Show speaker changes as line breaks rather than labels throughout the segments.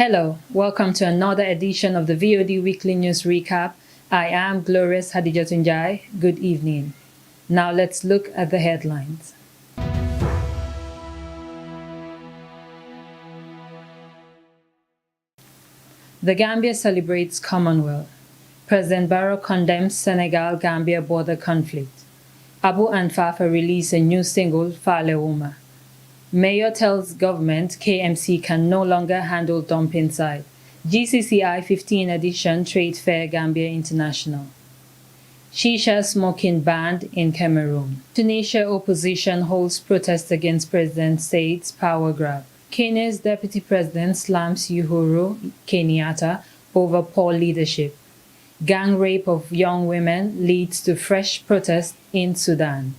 Hello, welcome to another edition of the VOD Weekly News Recap. I am Glorious Haddijatou Njie. Good evening. Now let's look at the headlines. The Gambia celebrates Commonwealth. President Barrow condemns Senegal-Gambia border conflict. Abu and Fafa release a new single, Falewuma. Mayor tells government KMC can no longer handle dumping site. GCCI 15 edition Trade Fair Gambia International. Shisha smoking banned in Cameroon. Tunisia opposition holds protest against President Said's power grab. Kenya's deputy president slams Uhuru Kenyatta over poor leadership. Gang rape of young women leads to fresh protests in Sudan.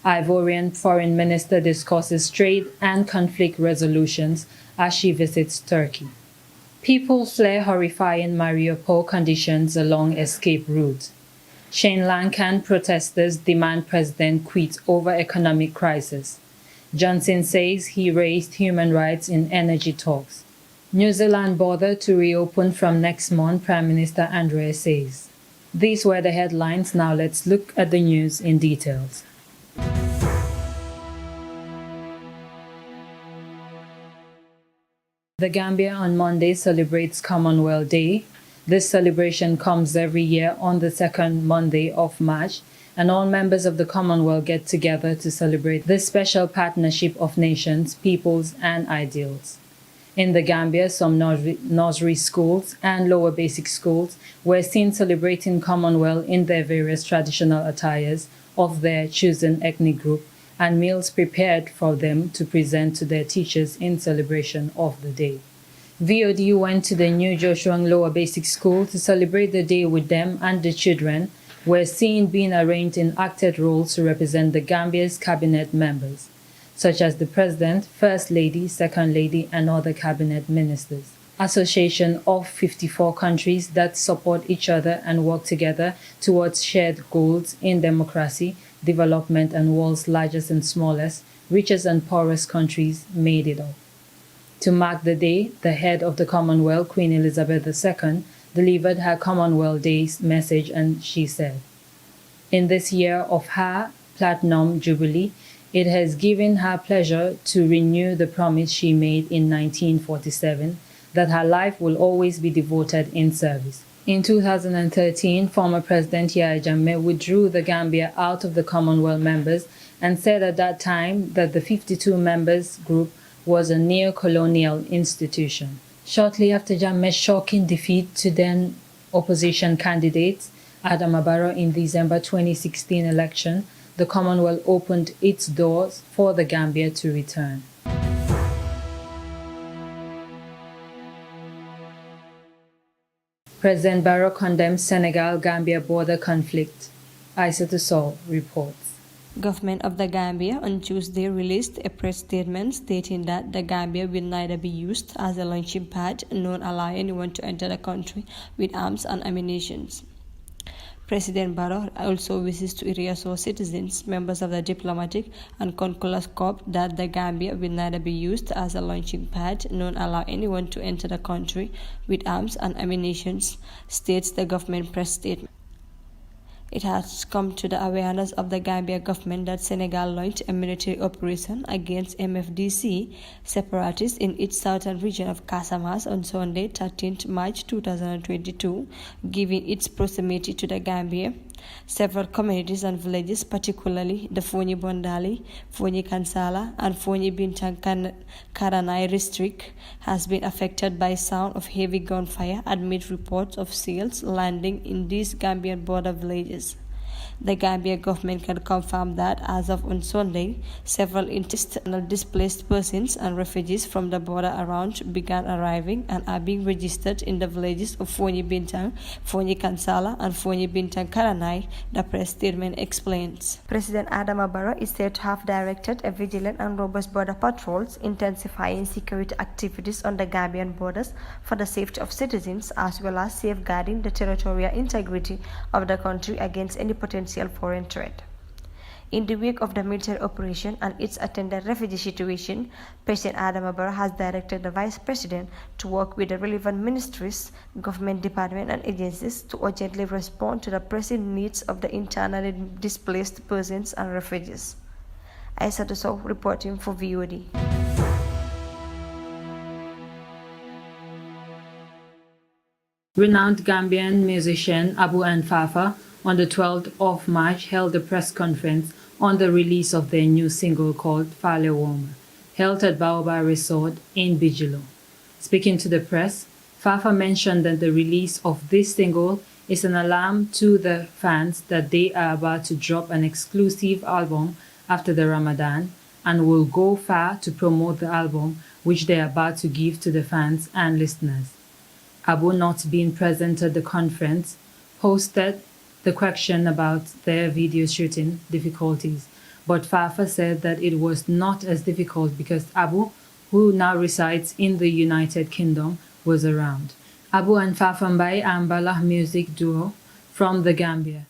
Ivorian foreign minister discusses trade and conflict resolutions as she visits Turkey. People flare horrifying Mariupol conditions along escape route. Sri Lankan protesters demand president quit over economic crisis. Johnson says he raised human rights in energy talks. New Zealand border to reopen from next month, Prime Minister Andrea says. These were the headlines. Now let's look at the news in details. The Gambia on Monday celebrates Commonwealth Day. This celebration comes every year on the second Monday of March, and all members of the Commonwealth get together to celebrate this special partnership of nations, peoples, and ideals. In the Gambia, some nursery schools and lower basic schools were seen celebrating Commonwealth in their various traditional attires of their chosen ethnic group, and meals prepared for them to present to their teachers in celebration of the day. VOD went to the New Joshuang Lower Basic School to celebrate the day with them, and the children were seen being arranged in acted roles to represent the Gambia's cabinet members, such as the President, First Lady, Second Lady, and other cabinet ministers. Association of 54 countries that support each other and work together towards shared goals in democracy, development, and world's largest and smallest, richest and poorest countries made it up. To mark the day, the head of the Commonwealth, Queen Elizabeth II, delivered her Commonwealth Day's message, and she said, "In this year of her Platinum Jubilee, it has given her pleasure to renew the promise she made in 1947 that her life will always be devoted in service." In 2013, former President Yahya Jammeh withdrew the Gambia out of the Commonwealth members and said at that time that the 52 members group was a neo-colonial institution. Shortly after Jammeh's shocking defeat to then opposition candidate Adama Barrow in December 2016 election, the Commonwealth opened its doors for the Gambia to return. President Barrow condemns Senegal-Gambia border conflict. Aissatou Sow reports.
Government of the Gambia on Tuesday released a press statement stating that the Gambia will neither be used as a launching pad nor allow anyone to enter the country with arms and ammunition. President Barrow also wishes to reassure citizens, members of the diplomatic and consular corps that the Gambia will neither be used as a launching pad nor allow anyone to enter the country with arms and ammunition, states the government press statement. It has come to the awareness of the Gambia government that Senegal launched a military operation against MFDC separatists in its southern region of Casamance on Sunday, 13th March 2022, giving its proximity to the Gambia. Several communities and villages, particularly the Fonyi Bondali, Fonyi Kansala, and Fonyi Bintang Karanai district, has been affected by sound of heavy gunfire amid reports of shells landing in these Gambian border villages. The Gambia government can confirm that as of on Sunday, several intestinal displaced persons and refugees from the border around began arriving and are being registered in the villages of Fonyi Bintang, Fonyi Kansala, and Fonyi Bintang Karanai, the press statement explains. President Adama Barrow is said to have directed a vigilant and robust border patrols, intensifying security activities on the Gambian borders for the safety of citizens, as well as safeguarding the territorial integrity of the country against any potential foreign threat. In the wake of the military operation and its attendant refugee situation, President Adama Barrow has directed the Vice President to work with the relevant ministries, government departments and agencies to urgently respond to the pressing needs of the internally displaced persons and refugees. Haddijatou Njie reporting for VOD.
Renowned Gambian musician Abu and Fafa on the 12th of March held a press conference on the release of their new single called Fale Woma, held at Baobab Resort in Banjul. Speaking to the press, Fafa mentioned that the release of this single is an alarm to the fans that they are about to drop an exclusive album after the Ramadan and will go far to promote the album which they are about to give to the fans and listeners. Abu, not being present at the conference, posted the question about their video shooting difficulties, but Fafa said that it was not as difficult because Abu, who now resides in the United Kingdom, was around. Abu and Fafa Mbaye are Mbalax music duo from the Gambia.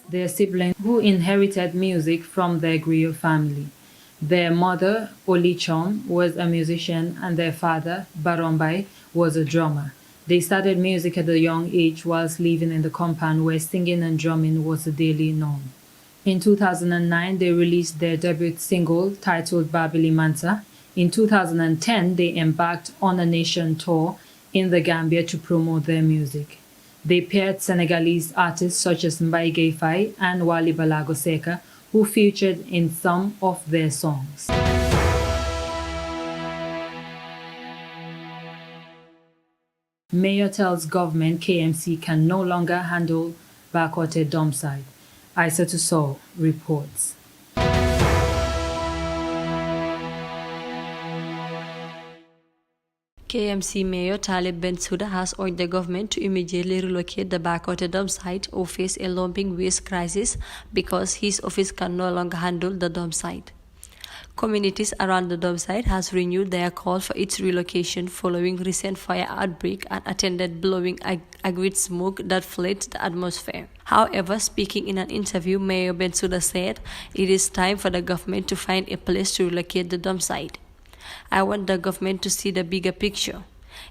Their siblings who inherited music from their griot family. Their mother, Olichom, was a musician and their father, Barombai, was a drummer. They started music at a young age whilst living in the compound where singing and drumming was a daily norm. In 2009, they released their debut single titled Babili Manta. In 2010, they embarked on a nation tour in the Gambia to promote their music. They paired Senegalese artists such as Mbaye Gueye Faye and Wally Ballago Seck, who featured in some of their songs. Mayor tells government KMC can no longer handle backwater dump site. Haddijatou Njie reports.
KMC Mayor Talib Bensouda has urged the government to immediately relocate the backwater dump site or face a lumping waste crisis because his office can no longer handle the dump site. Communities around the dump site has renewed their call for its relocation following recent fire outbreak and attended blowing aggressive smoke that flooded the atmosphere. However, speaking in an interview, Mayor Bensouda said it is time for the government to find a place to relocate the dump site. I want the government to see the bigger picture.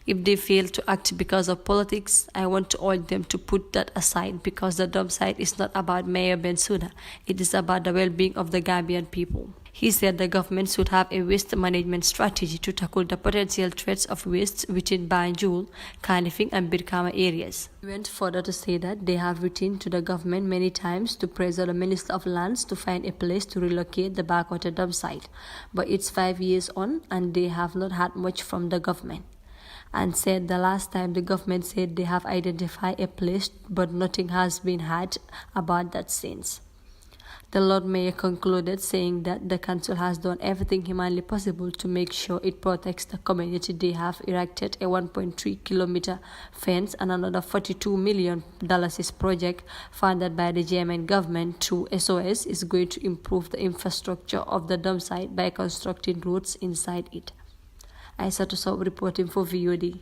If they fail to act because of politics, I want to urge them to put that aside because the dump site is not about Mayor Bensouda. It is about the well-being of the Gambian people. He said the government should have a waste management strategy to tackle the potential threats of waste within Banjul, Kanifing and Birkama areas. He went further to say that they have written to the government many times to pressure the Minister of Lands to find a place to relocate the backwater dump site. But it's 5 years on and they have not had much from the government. And said the last time the government said they have identified a place but nothing has been heard about that since. The Lord Mayor concluded saying that the council has done everything humanly possible to make sure it protects the community. They have erected a 1.3-kilometer fence and another $42 million project funded by the German government through SOS is going to improve the infrastructure of the dump site by constructing roads inside it. Haddijatou Njie reporting for VOD.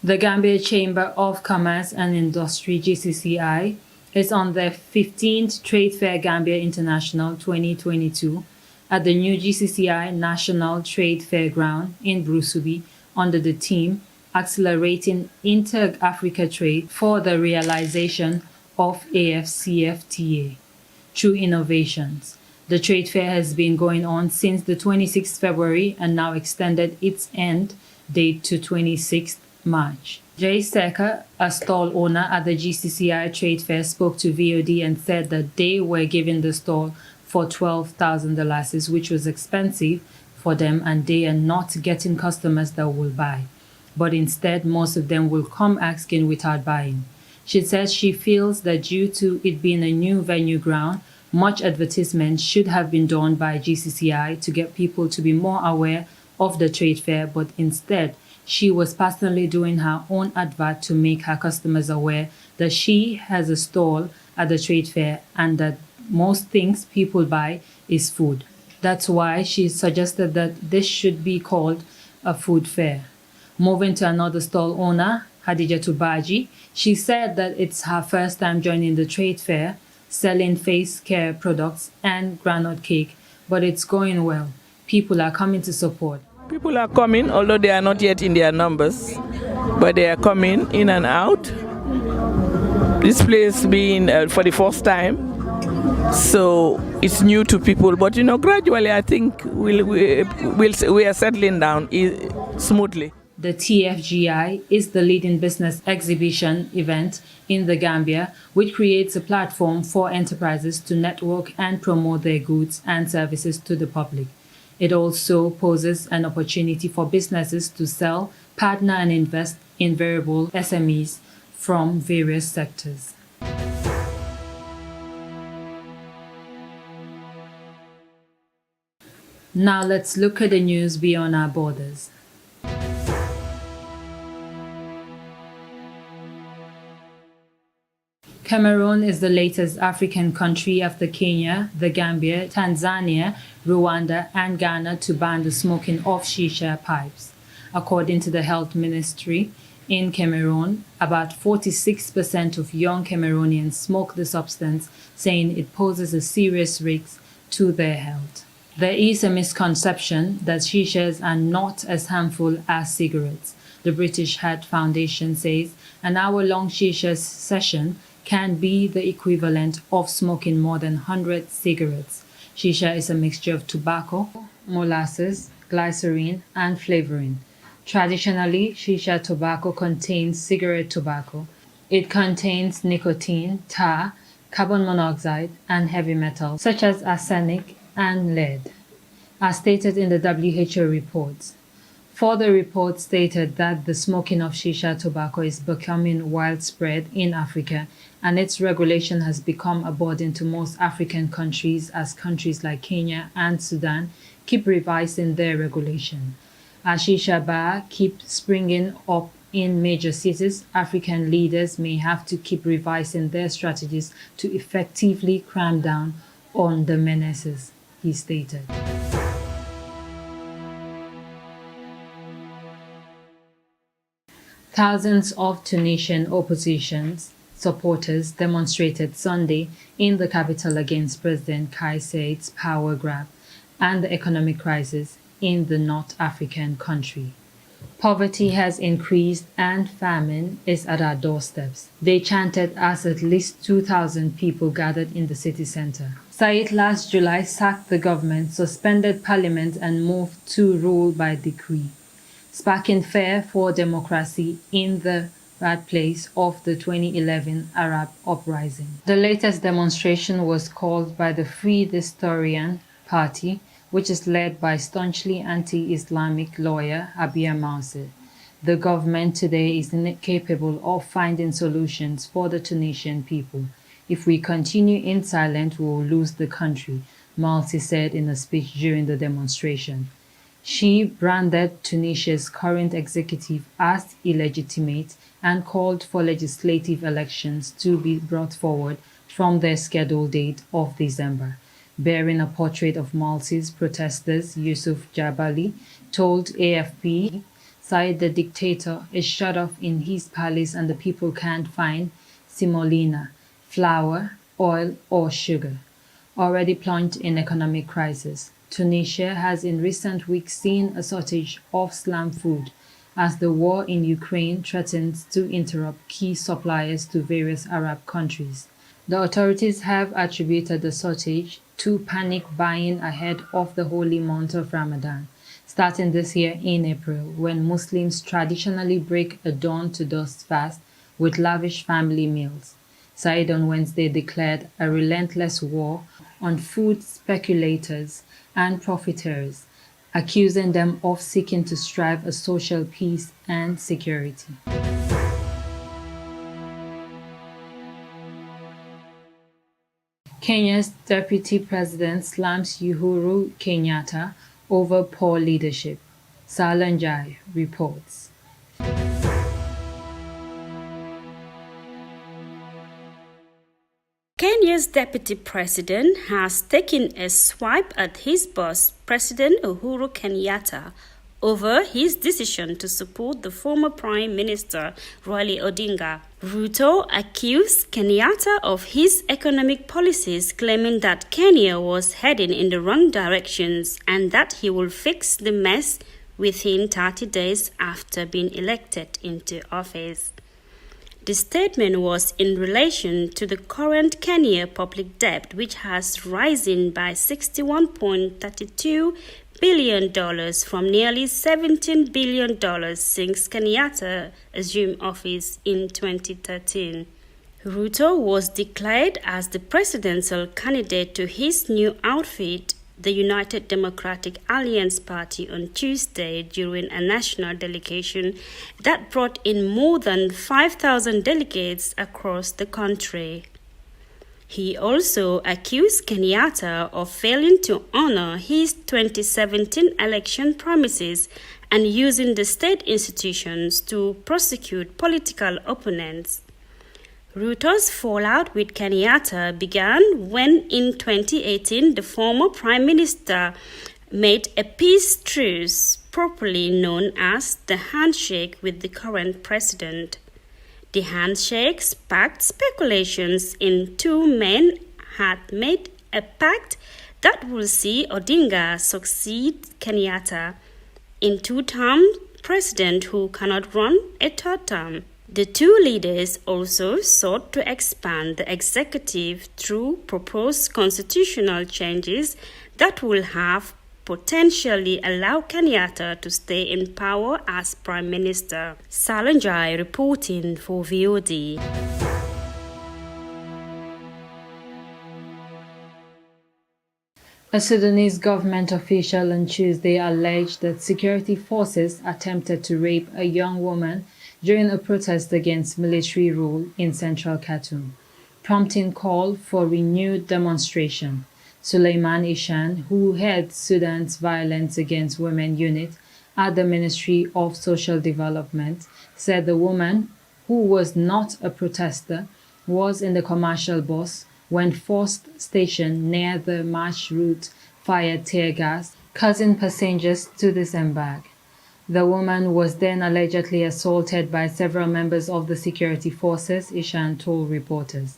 The Gambia Chamber of Commerce and Industry GCCI is on their 15th Trade Fair Gambia International 2022 at the new GCCI National Trade Fair Ground in Brusubi under the theme Accelerating Inter-Africa Trade for the Realization of AFCFTA through innovations. The trade fair has been going on since the 26th February and now extended its end date to 26th March. Jay Seka, a stall owner at the GCCI trade fair, spoke to VOD and said that they were given the stall for $12,000, which was expensive for them, and they are not getting customers that will buy. But instead, most of them will come asking without buying. She says she feels that due to it being a new venue ground, much advertisement should have been done by GCCI to get people to be more aware of the trade fair, but instead, she was personally doing her own advert to make her customers aware that she has a stall at the trade fair and that most things people buy is food. That's why she suggested that this should be called a food fair. Moving to another stall owner, Haddijatou Njie, she said that it's her first time joining the trade fair, selling face care products and groundnut cake, but it's going well. People are coming to support.
People are coming, although they are not yet in their numbers, but they are coming in and out. This place being for the first time, so it's new to people. But gradually, I think we are settling down smoothly.
The TFGI is the leading business exhibition event in the Gambia, which creates a platform for enterprises to network and promote their goods and services to the public. It also poses an opportunity for businesses to sell, partner and invest in variable SMEs from various sectors. Now let's look at the news beyond our borders. Cameroon is the latest African country after Kenya, the Gambia, Tanzania, Rwanda, and Ghana to ban the smoking of shisha pipes. According to the Health Ministry, in Cameroon, about 46% of young Cameroonians smoke the substance, saying it poses a serious risk to their health. There is a misconception that shishas are not as harmful as cigarettes. The British Heart Foundation says an hour-long shisha session can be the equivalent of smoking more than 100 cigarettes. Shisha is a mixture of tobacco, molasses, glycerine, and flavoring. Traditionally, shisha tobacco contains cigarette tobacco. It contains nicotine, tar, carbon monoxide, and heavy metals such as arsenic and lead, as stated in the WHO reports. Further reports stated that the smoking of shisha tobacco is becoming widespread in Africa, and its regulation has become a burden to most African countries as countries like Kenya and Sudan keep revising their regulation. As shisha bars keep springing up in major cities, African leaders may have to keep revising their strategies to effectively clamp down on the menaces, he stated. Thousands of Tunisian opposition supporters demonstrated Sunday in the capital against President Kais Saied's power grab and the economic crisis in the North African country. Poverty has increased and famine is at our doorsteps, they chanted as at least 2,000 people gathered in the city center. Saied last July sacked the government, suspended parliament and moved to rule by decree, sparking fear for democracy in the birthplace of the 2011 Arab uprising. The latest demonstration was called by the Free Historian Party, which is led by staunchly anti-Islamic lawyer Abia Mauser. The government today is incapable of finding solutions for the Tunisian people. If we continue in silence, we will lose the country, Mauser said in a speech during the demonstration. She branded Tunisia's current executive as illegitimate and called for legislative elections to be brought forward from their scheduled date of December. Bearing a portrait of Maltese protesters, Yusuf Jabali told AFP, Saied the dictator is shut off in his palace and the people can't find semolina, flour, oil or sugar. Already plunged in economic crisis, Tunisia has in recent weeks seen a shortage of Islam food as the war in Ukraine threatens to interrupt key suppliers to various Arab countries. The authorities have attributed the shortage to panic buying ahead of the holy month of Ramadan, starting this year in April, when Muslims traditionally break a dawn-to-dusk fast with lavish family meals. Said on Wednesday declared a relentless war on food speculators and profiteers, accusing them of seeking to strive a social peace and security. Kenya's deputy president slams Uhuru Kenyatta over poor leadership. Haddijatou Njie reports.
Kenya's deputy president has taken a swipe at his boss, President Uhuru Kenyatta, over his decision to support the former Prime Minister Raila Odinga. Ruto accused Kenyatta of his economic policies, claiming that Kenya was heading in the wrong directions and that he will fix the mess within 30 days after being elected into office. The statement was in relation to the current Kenya public debt, which has risen by $61.32 billion from nearly $17 billion since Kenyatta assumed office in 2013. Ruto was declared as the presidential candidate to his new outfit, the United Democratic Alliance Party, on Tuesday during a national delegation that brought in more than 5,000 delegates across the country. He also accused Kenyatta of failing to honor his 2017 election promises and using the state institutions to prosecute political opponents. Ruto's fallout with Kenyatta began when in 2018 the former Prime Minister made a peace truce, properly known as the handshake, with the current president. The handshake sparked speculations in two men had made a pact that will see Odinga succeed Kenyatta in two-term president who cannot run a third term. The two leaders also sought to expand the executive through proposed constitutional changes that will have potentially allow Kenyatta to stay in power as Prime Minister. Haddijatou Njie reporting for VOD.
A Sudanese government official on Tuesday alleged that security forces attempted to rape a young woman during a protest against military rule in central Khartoum, prompting call for renewed demonstration. Suleiman Ishan, who heads Sudan's Violence Against Women unit at the Ministry of Social Development, said the woman, who was not a protester, was in the commercial bus when forced stationed near the march route fired tear gas, causing passengers to disembark. The woman was then allegedly assaulted by several members of the security forces, Ishan told reporters,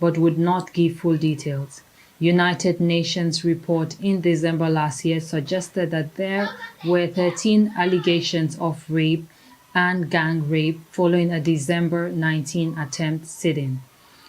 but would not give full details. United Nations report in December last year suggested that there were 13 allegations of rape and gang rape following a December 19 attempt sit-in,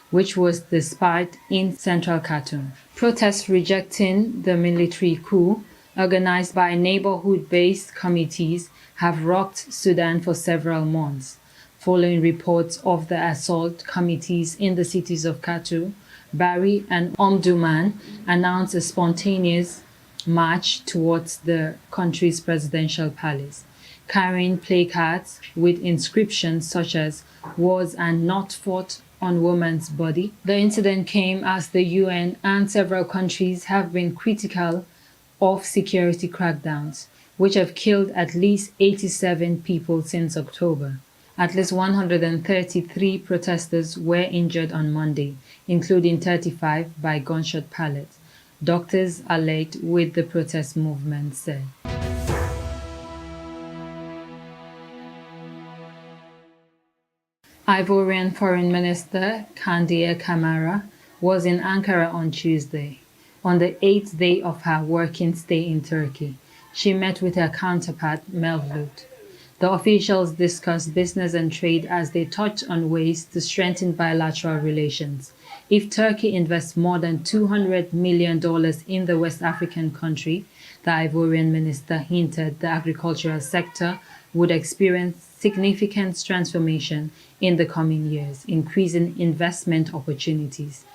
which was despite in central Khartoum. Protests rejecting the military coup, organized by neighborhood-based committees, have rocked Sudan for several months, following reports of the assault. Committees in the cities of Khartoum, Bari and Omdurman announced a spontaneous march towards the country's presidential palace, carrying placards with inscriptions such as "Wars are not fought on woman's body." The incident came as the UN and several countries have been critical of security crackdowns, which have killed at least 87 people since October. At least 133 protesters were injured on Monday, including 35 by gunshot pellets, doctors allied with the protest movement said. Ivorian Foreign Minister Candia Camara was in Ankara on Tuesday, on the 8th day of her working stay in Turkey. She met with her counterpart Mevlut. The officials discussed business and trade as they touched on ways to strengthen bilateral relations. If Turkey invests more than $200 million in the West African country, the Ivorian minister hinted the agricultural sector would experience significant transformation in the coming years, increasing investment opportunities.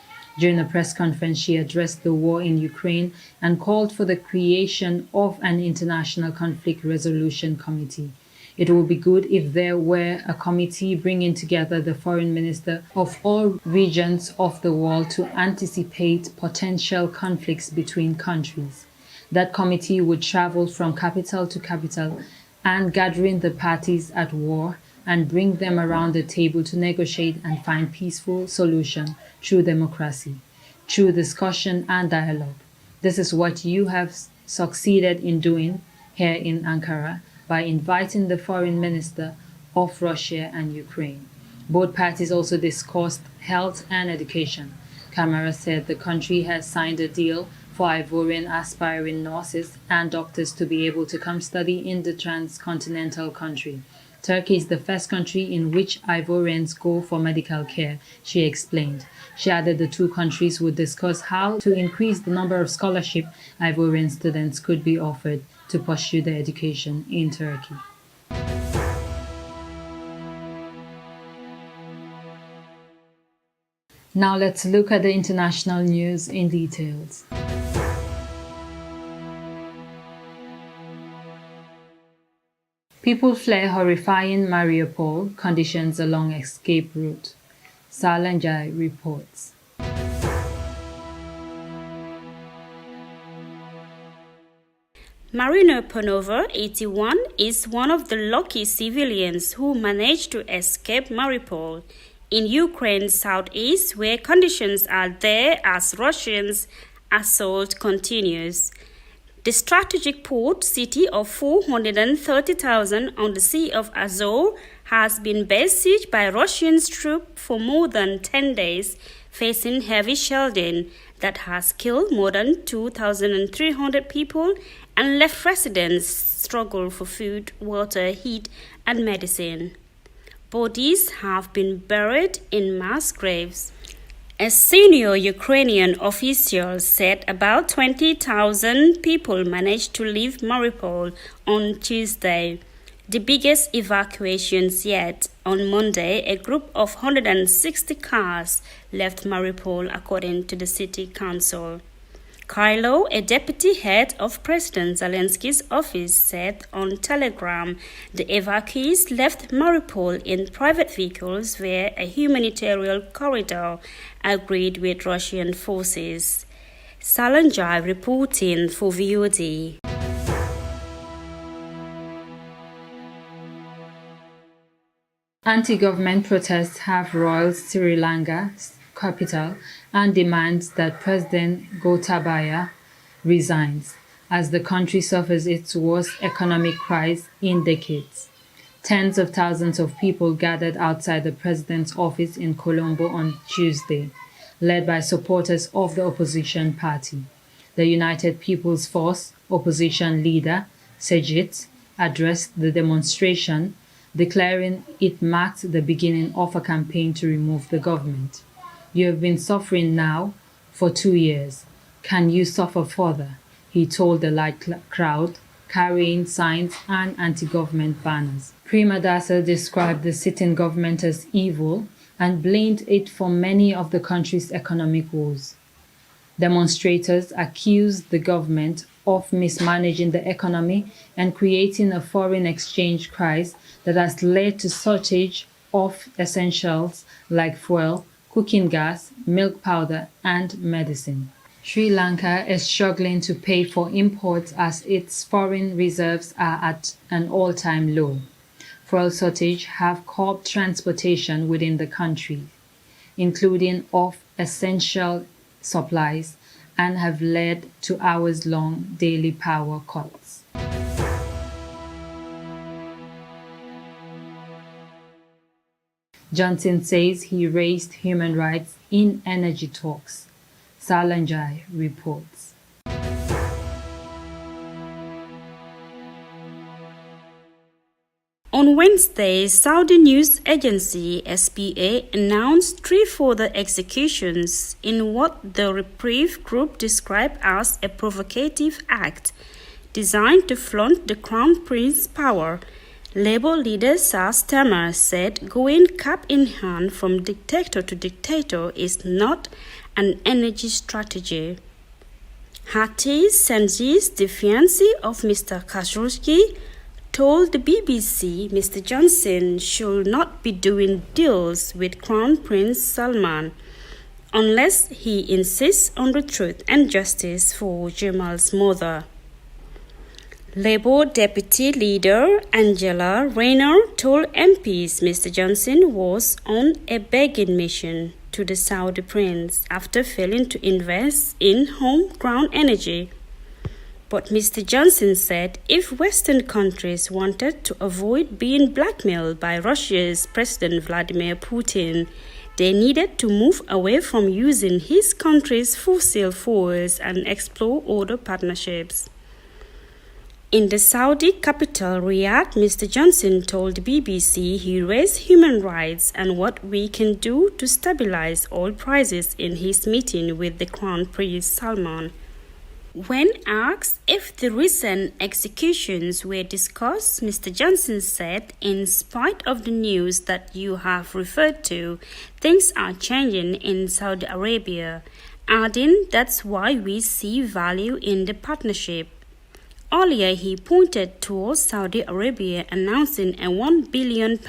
During a press conference, she addressed the war in Ukraine and called for the creation of an international conflict resolution committee. It would be good if there were a committee bringing together the foreign minister of all regions of the world to anticipate potential conflicts between countries. That committee would travel from capital to capital and gathering the parties at war and bring them around the table to negotiate and find peaceful solution through democracy, through discussion and dialogue. This is what you have succeeded in doing here in Ankara by inviting the foreign minister of Russia and Ukraine. Both parties also discussed health and education. Camara said the country has signed a deal for Ivorian aspiring nurses and doctors to be able to come study in the transcontinental country. Turkey is the first country in which Ivorians go for medical care, she explained. She added the two countries would discuss how to increase the number of scholarship Ivorian students could be offered to pursue their education in Turkey. Now let's look at the international news in details. People fled horrifying Mariupol conditions along escape route. Njie reports.
Marina Panova, 81, is one of the lucky civilians who managed to escape Mariupol in Ukraine's southeast, where conditions are there as Russians' assault continues. The strategic port city of 430,000 on the Sea of Azov has been besieged by Russian troops for more than 10 days, facing heavy shelling that has killed more than 2,300 people and left residents struggle for food, water, heat, and medicine. Bodies have been buried in mass graves. A senior Ukrainian official said about 20,000 people managed to leave Mariupol on Tuesday, the biggest evacuations yet. On Monday, a group of 160 cars left Mariupol, according to the city council. Kylo, a deputy head of President Zelensky's office, said on Telegram the evacuees left Mariupol in private vehicles via a humanitarian corridor agreed with Russian forces. Njie reporting for VOD.
Anti-government protests have roiled Sri Lanka's capital and demands that President Gotabaya resigns as the country suffers its worst economic crisis in decades. Tens of thousands of people gathered outside the president's office in Colombo on Tuesday, led by supporters of the opposition party. The United People's Force opposition leader, Sejit, addressed the demonstration, declaring it marked the beginning of a campaign to remove the government. You have been suffering now for 2 years. Can you suffer further? He told the light crowd, carrying signs and anti-government banners. Prima Dasa described the sitting government as evil and blamed it for many of the country's economic woes. Demonstrators accused the government of mismanaging the economy and creating a foreign exchange crisis that has led to shortage of essentials like fuel, cooking gas, milk powder, and medicine. Sri Lanka is struggling to pay for imports as its foreign reserves are at an all-time low. Fuel shortage have curbed transportation within the country, including of essential supplies, and have led to hours-long daily power cuts. Johnson says he raised human rights in energy talks. Njie reports.
On On Wednesday, Saudi news agency SPA announced 3 further executions in what the Reprieve Group described as a provocative act designed to flaunt the Crown Prince's power. Labour leader Sir Starmer said going cap in hand from dictator to dictator is not an energy strategy. Haddijatou Njie, the fiancée of Mr. Khashoggi, told the BBC Mr. Johnson should not be doing deals with Crown Prince Salman unless he insists on the truth and justice for Jamal's mother. Labour Deputy Leader Angela Rayner told MPs Mr. Johnson was on a begging mission to the Saudi prince after failing to invest in homegrown energy. But Mr. Johnson said if Western countries wanted to avoid being blackmailed by Russia's President Vladimir Putin, they needed to move away from using his country's fossil fuels and explore other partnerships. In the Saudi capital, Riyadh, Mr. Johnson told the BBC he raised human rights and what we can do to stabilize oil prices in his meeting with the Crown Prince Salman. When asked if the recent executions were discussed, Mr. Johnson said, in spite of the news that you have referred to, things are changing in Saudi Arabia, adding that's why we see value in the partnership. Earlier, he pointed towards Saudi Arabia announcing a £1 billion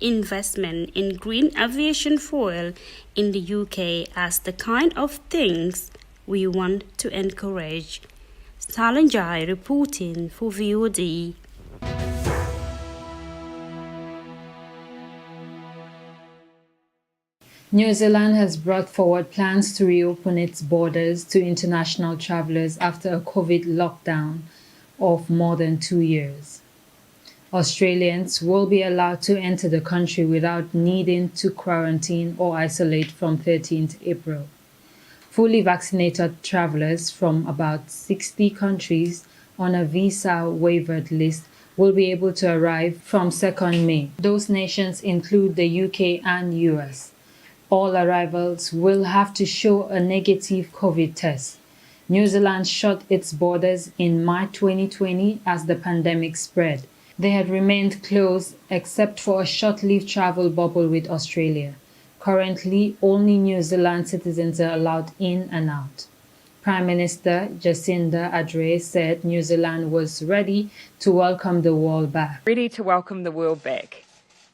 investment in green aviation fuel in the UK as the kind of things we want to encourage. Haddijatou Njie reporting for VOD.
New Zealand has brought forward plans to reopen its borders to international travellers after a COVID lockdown of more than 2 years. Australians will be allowed to enter the country without needing to quarantine or isolate from 13th April. Fully vaccinated travellers from about 60 countries on a visa-waived list will be able to arrive from 2nd May. Those nations include the UK and US. All arrivals will have to show a negative COVID test. New Zealand shut its borders in March 2020 as the pandemic spread. They had remained closed except for a short-lived travel bubble with Australia. Currently, only New Zealand citizens are allowed in and out. Prime Minister Jacinda Ardern said New Zealand was ready to welcome the world back.
Ready to welcome the world back.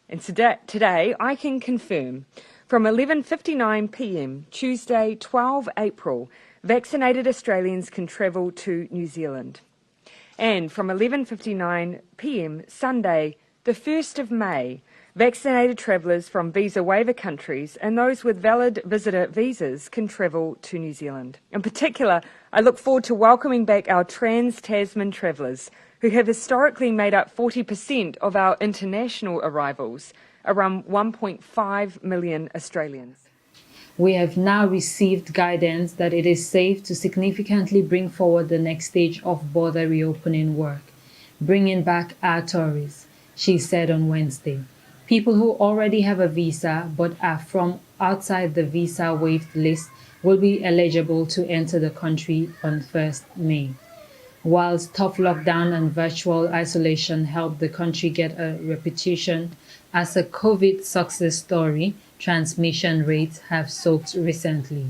And today I can confirm from 11:59 p.m. Tuesday 12 April, vaccinated Australians can travel to New Zealand. And from 11:59 p.m. Sunday the 1st of May, vaccinated travellers from visa waiver countries and those with valid visitor visas can travel to New Zealand. In particular, I look forward to welcoming back our trans-Tasman travellers, who have historically made up 40% of our international arrivals, around 1.5 million Australians.
We have now received guidance that it is safe to significantly bring forward the next stage of border reopening work, bringing back our tourists, she said on Wednesday. People who already have a visa but are from outside the visa waived list will be eligible to enter the country on 1st May. Whilst tough lockdown and virtual isolation helped the country get a reputation as a COVID success story, transmission rates have soared recently.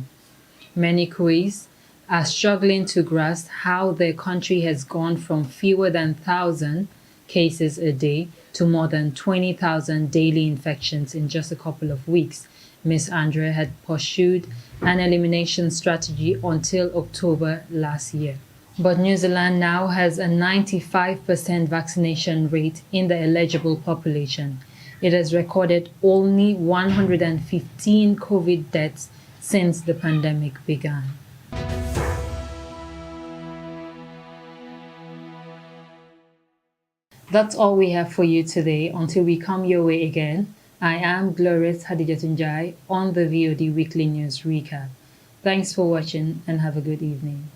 Many Kiwis are struggling to grasp how their country has gone from fewer than 1,000 cases a day to more than 20,000 daily infections in just a couple of weeks. Ms. Andre had pursued an elimination strategy until October last year. But New Zealand now has a 95% vaccination rate in the eligible population. It has recorded only 115 COVID deaths since the pandemic began. That's all we have for you today. Until we come your way again, I am Glorious Haddijatou Njie on the VOD Weekly News Recap. Thanks for watching and have a good evening.